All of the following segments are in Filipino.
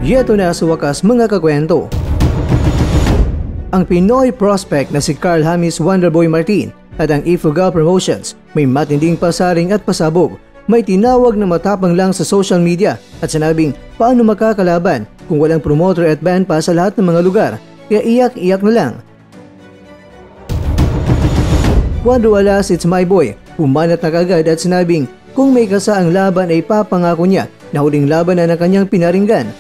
Yeto na sa wakas mga kakwento. Ang Pinoy prospect na si Carl James Wonderboy Martin at ang Ifugao Promotions may matinding pasaring at pasabog. May tinawag na matapang lang sa social media at sinabing paano makakalaban kung walang promoter at band pa sa lahat ng mga lugar, kaya iyak-iyak na lang. Cuadro Alas, it's my boy, umanat na kagad at sinabing kung may kasaang laban ay papangako niya na huling laban na kanyang pinaringgan.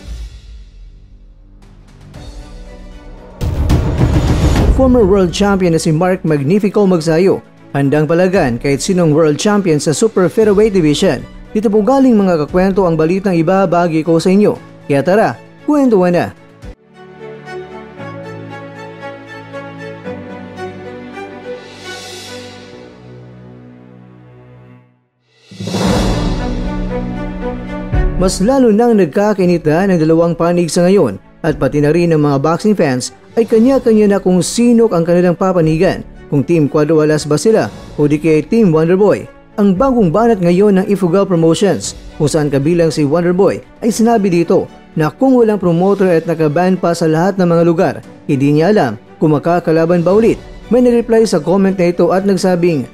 Former world champion na si Mark Magnifico Magsayo, handang palagan kahit sinong world champion sa Super Featherweight Division. Dito po galing mga kakwento ang balitang ibabagi ko sa inyo. Kaya tara, kwentuhan na! Mas lalo nang nagkakinita ng dalawang panig sa ngayon at pati na rin ng mga boxing fans ay kanya-kanya na kung sino ang kanilang papanigan, kung Team Cuadro Alas ba sila o di kay Team Wonderboy. Ang bagong banat ngayon ng Ifugao Promotions kung saan kabilang si Wonderboy ay sinabi dito na kung walang promoter at nakaban pa sa lahat ng mga lugar, hindi niya alam kung makakalaban ba ulit. May nag-reply sa comment na ito at nagsabing,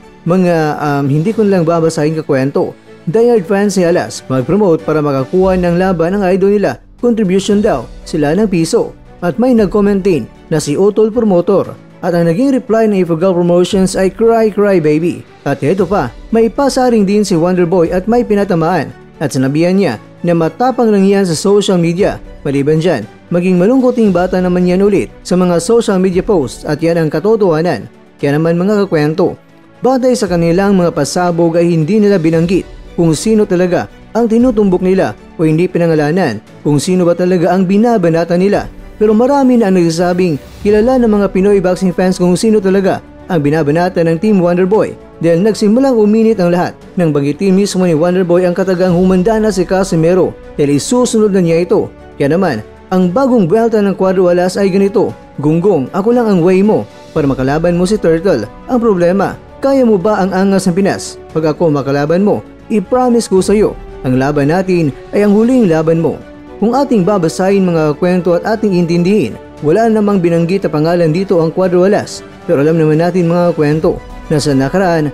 hindi ko lang babasahin kakwento. Diehard fans si Alas mag-promote para makakuha ng laban ng idol nila. Contribution daw sila ng piso. At may nag-comment din na si Otol Promotor. At ang naging reply ng Ifugao Promotions ay cry cry baby. At ito pa, may pasaring din si Wonderboy at may pinatamaan. At sinabihan niya na matapang lang yan sa social media. Maliban dyan, maging malungkoting bata naman yan ulit sa mga social media posts at yan ang katotohanan. Kaya naman mga kakwento, batay sa kanilang mga pasabog ay hindi nila binanggit kung sino talaga ang tinutumbok nila o hindi pinangalanan kung sino ba talaga ang binabanata nila. Pero marami na ang nagsasabing kilala ng mga Pinoy boxing fans kung sino talaga ang binabanata ng Team Wonderboy dahil nagsimulang uminit ang lahat nang banggitin mismo ni Wonderboy ang katagang humanda na si Casimero dahil isusunod na niya ito. Kaya naman, ang bagong belta ng Cuadro Alas ay ganito, Gunggong, ako lang ang way mo para makalaban mo si Turtle. Ang problema, kaya mo ba ang angas ng Pinas? Pag ako makalaban mo, I-promise ko sa iyo, ang laban natin ay ang huling laban mo. Kung ating babasahin mga kwento at ating intindihin, wala namang binanggit na pangalan dito ang Cuadro Alas. Pero alam naman natin mga kwento na sa nakaraan,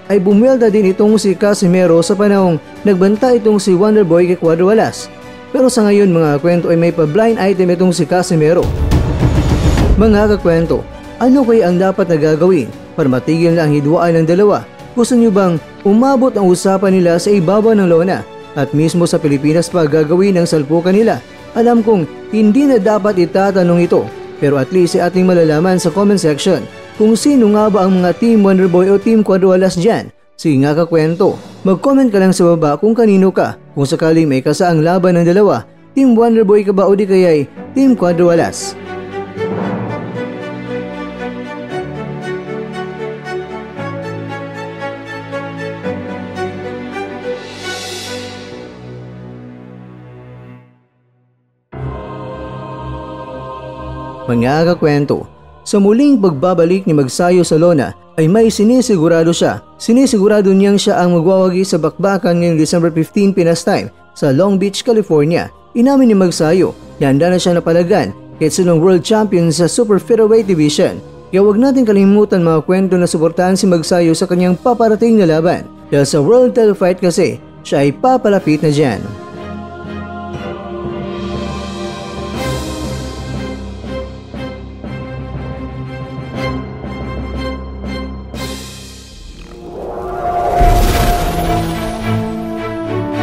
ay bumwelta din itong si Casimero sa panahong nagbanta itong si Wonderboy kay Cuadro Alas. Pero sa ngayon mga kwento ay may pa-blind item itong si Casimero. Mga kakwento, ano kaya ang dapat na gagawin para matigil na ang hidwaan ng dalawa? Gusto nyo bang umabot ang usapan nila sa ibabaw ng lona at mismo sa Pilipinas pa gagawin ang salpukan nila? Alam kong hindi na dapat itatanong ito, pero at least ating malalaman sa comment section kung sino nga ba ang mga Team Wonderboy o Team Cuadro Alas dyan. Sige nga kakwento, mag-comment ka lang sa baba kung kanino ka, kung sakaling may kasaang laban ng dalawa, Team Wonderboy ka ba o di kaya'y Team Cuadro Alas? Mga kakwento, sa muling pagbabalik ni Magsayo sa lona ay may sinisigurado siya. Sinisigurado niyang siya ang magwawagi sa bakbakan ngayong December 15 Pinas time sa Long Beach, California. Inamin ni Magsayo na handa na siya napalagan kahit sinong world champion sa Super Featherweight Division. Kaya huwag natin kalimutan mga kwento na suportahan si Magsayo sa kanyang paparating na laban. Dahil sa World Title Fight kasi, siya ay papalapit na dyan.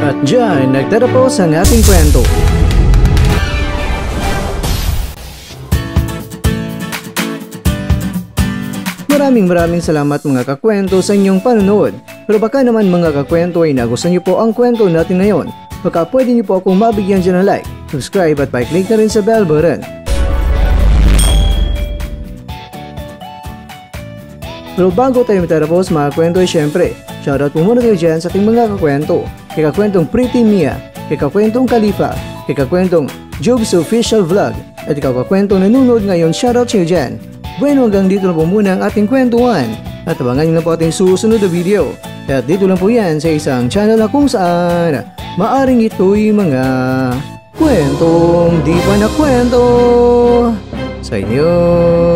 At dyan, nagtatapos ang ating kwento. Maraming salamat mga kakwento sa inyong panonood. Pero baka naman mga kakwento ay nagustuhan niyo po ang kwento natin ngayon. Baka pwede niyo po akong mabigyan dyan ng like, subscribe at pa-click na rin sa bell button. Pero bago tayo matapos mga kwento ay syempre, shoutout po muna tayo dyan sa ating mga kakwento. Kay kakwentong Pretty Mia, kay kakwentong Khalifa, kay kakwentong Jobs Official Vlog, at ikaw kakwentong nanonood ngayon, shoutout sa iyo dyan. Bueno, hanggang dito na po muna ang ating kwentuhan. At abangan nyo na po ating susunod na video. At dito lang po yan sa isang channel na kung saan maaring ito'y mga kwentong di pa nakwento sa inyo.